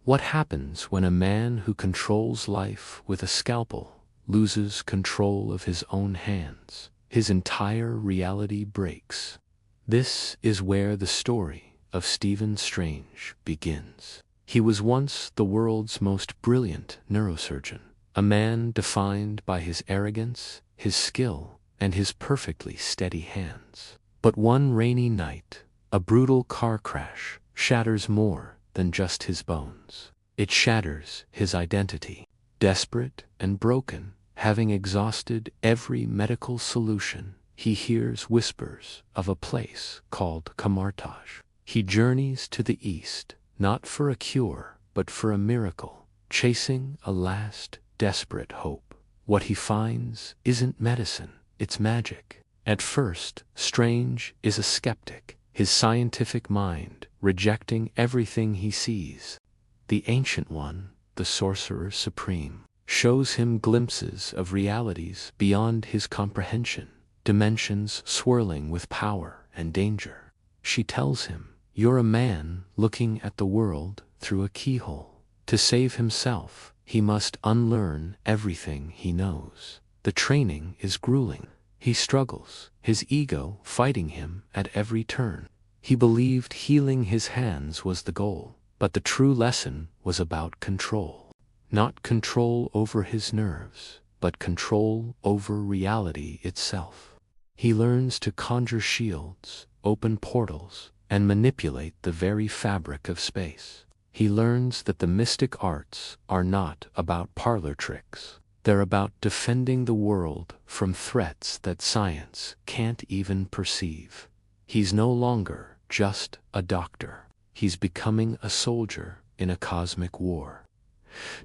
What happens when a man who controls life with a scalpel loses control of his own hands? His entire reality breaks. This is where the story of Stephen Strange begins. He was once the world's most brilliant neurosurgeon, a man defined by his arrogance, his skill, and his perfectly steady hands. But one rainy night, a brutal car crash shatters more than just his bones. It shatters his identity. Desperate and broken, having exhausted every medical solution, he hears whispers of a place called Camartage. He journeys to the east, not for a cure, but for a miracle, chasing a last desperate hope. What he finds isn't medicine, it's magic. At first, Strange is a skeptic, his scientific mind rejecting everything he sees. The Ancient One, the Sorcerer Supreme, shows him glimpses of realities beyond his comprehension, dimensions swirling with power and danger. She tells him, "You're a man looking at the world through a keyhole. To save himself, he must unlearn everything he knows. The training is grueling. He struggles, his ego fighting him at every turn. He believed healing his hands was the goal, but the true lesson was about control. Not control over his nerves, but control over reality itself. He learns to conjure shields, open portals, and manipulate the very fabric of space. He learns that the mystic arts are not about parlor tricks. They're about defending the world from threats that science can't even perceive. He's no longer just a doctor. He's becoming a soldier in a cosmic war.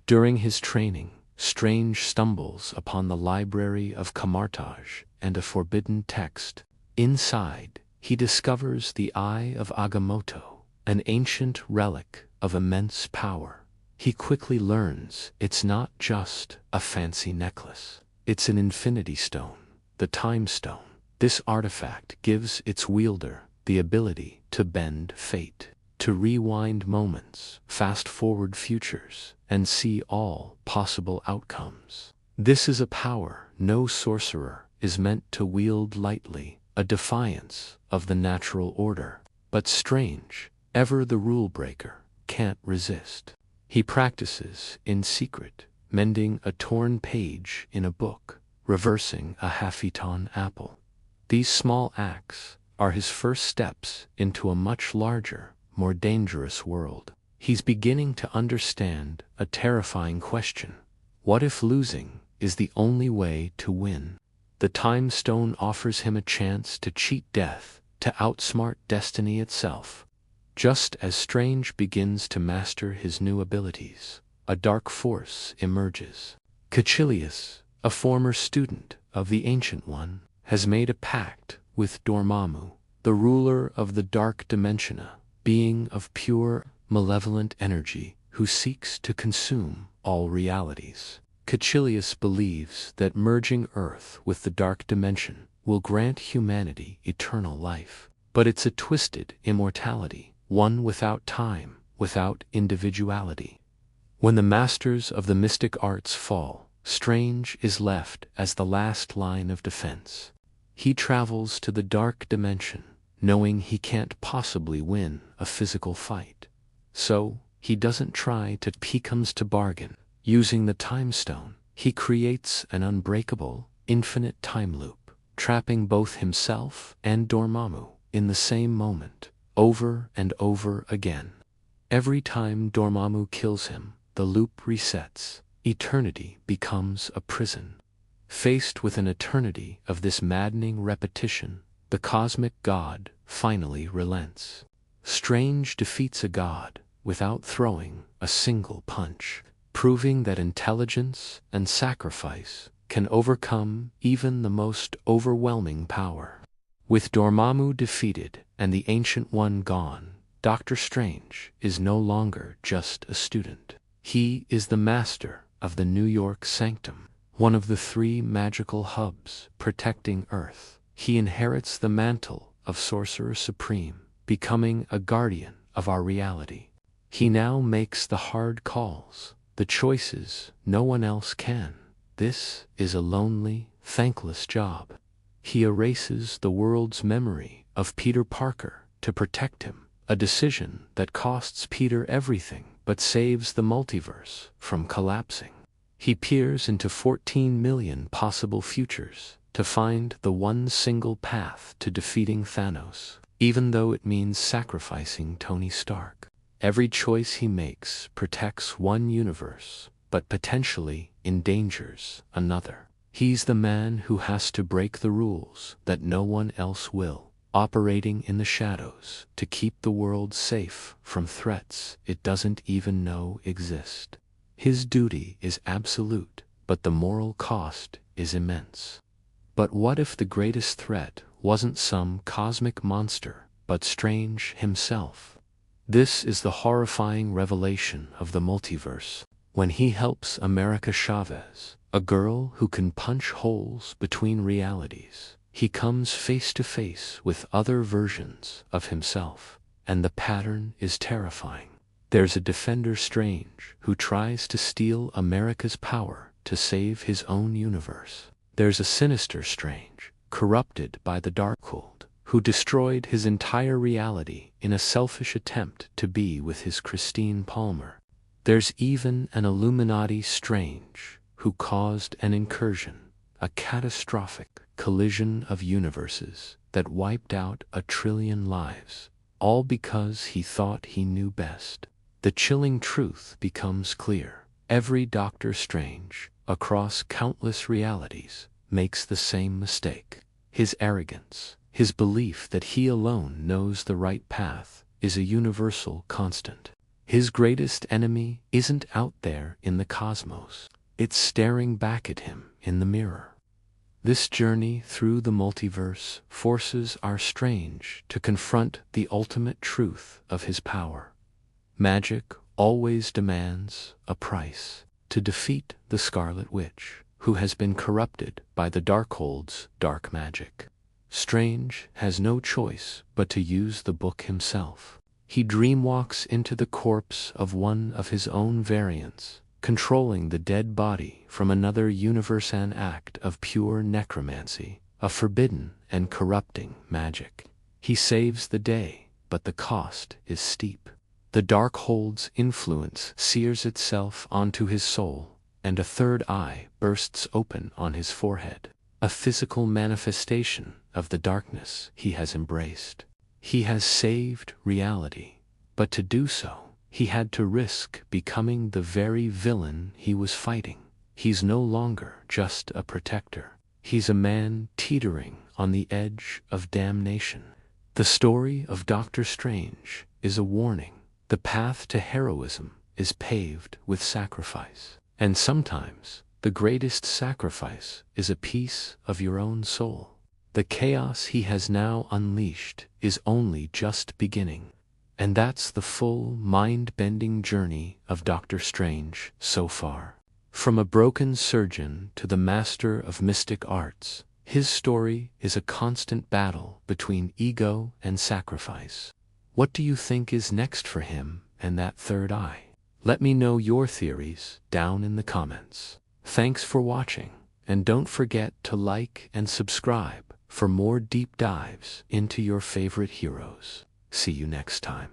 During his training, Strange stumbles upon the library of Camartage and a forbidden text. Inside, he discovers the Eye of Agamotto, an ancient relic of immense power. He quickly learns it's not just a fancy necklace. It's an infinity stone, the time stone. This artifact gives its wielder the ability to bend fate, to rewind moments, fast-forward futures, and see all possible outcomes. This is a power no sorcerer is meant to wield lightly, a defiance of the natural order. But Strange, ever the rule-breaker, can't resist. He practices in secret, mending a torn page in a book, reversing a half-eaten apple. These small acts are his first steps into a much larger, more dangerous world. He's beginning to understand a terrifying question. What if losing is the only way to win? The Time Stone offers him a chance to cheat death, to outsmart destiny itself. Just as Strange begins to master his new abilities, a dark force emerges. Caecilius, a former student of the Ancient One, has made a pact with Dormammu, the ruler of the Dark Dimensiona, being of pure, malevolent energy who seeks to consume all realities. Caecilius believes that merging Earth with the Dark Dimension will grant humanity eternal life. But it's a twisted immortality, one without time, without individuality. When the masters of the mystic arts fall, Strange is left as the last line of defense. He travels to the dark dimension, knowing he can't possibly win a physical fight. So, he doesn't try to. He comes to bargain. Using the Time Stone, he creates an unbreakable, infinite time loop, trapping both himself and Dormammu in the same moment, over and over again. Every time Dormammu kills him, the loop resets. Eternity becomes a prison. Faced with an eternity of this maddening repetition, the cosmic god finally relents. Strange defeats a god without throwing a single punch, proving that intelligence and sacrifice can overcome even the most overwhelming power. With Dormammu defeated and the Ancient One gone, Dr. Strange is no longer just a student. He is the master of the New York Sanctum, one of the 3 magical hubs protecting Earth. He inherits the mantle of Sorcerer Supreme, becoming a guardian of our reality. He now makes the hard calls, the choices no one else can. This is a lonely, thankless job. He erases the world's memory of Peter Parker to protect him, a decision that costs Peter everything but saves the multiverse from collapsing. He peers into 14 million possible futures to find the one single path to defeating Thanos, even though it means sacrificing Tony Stark. Every choice he makes protects one universe, but potentially endangers another. He's the man who has to break the rules that no one else will, operating in the shadows to keep the world safe from threats it doesn't even know exist. His duty is absolute, but the moral cost is immense. But what if the greatest threat wasn't some cosmic monster, but Strange himself? This is the horrifying revelation of the multiverse, when he helps America Chavez, a girl who can punch holes between realities. He comes face to face with other versions of himself, and the pattern is terrifying. There's a Defender Strange who tries to steal America's power to save his own universe. There's a Sinister Strange, corrupted by the Darkhold, who destroyed his entire reality in a selfish attempt to be with his Christine Palmer. There's even an Illuminati Strange who caused an incursion, a catastrophic collision of universes that wiped out 1 trillion lives, all because he thought he knew best. The chilling truth becomes clear. Every Doctor Strange, across countless realities, makes the same mistake. His arrogance, his belief that he alone knows the right path, is a universal constant. His greatest enemy isn't out there in the cosmos. It's staring back at him in the mirror. This journey through the multiverse forces our Strange to confront the ultimate truth of his power. Magic always demands a price. To defeat the Scarlet Witch, who has been corrupted by the Darkhold's dark magic, Strange has no choice but to use the book himself. He dreamwalks into the corpse of one of his own variants, controlling the dead body from another universe, an act of pure necromancy, a forbidden and corrupting magic. He saves the day, but the cost is steep. The Darkhold's influence sears itself onto his soul, and a third eye bursts open on his forehead, a physical manifestation of the darkness he has embraced. He has saved reality, but to do so, he had to risk becoming the very villain he was fighting. He's no longer just a protector. He's a man teetering on the edge of damnation. The story of Doctor Strange is a warning. The path to heroism is paved with sacrifice. And sometimes, the greatest sacrifice is a piece of your own soul. The chaos he has now unleashed is only just beginning. And that's the full, mind-bending journey of Doctor Strange so far. From a broken surgeon to the master of mystic arts, his story is a constant battle between ego and sacrifice. What do you think is next for him and that third eye? Let me know your theories down in the comments. Thanks for watching, and don't forget to like and subscribe for more deep dives into your favorite heroes. See you next time.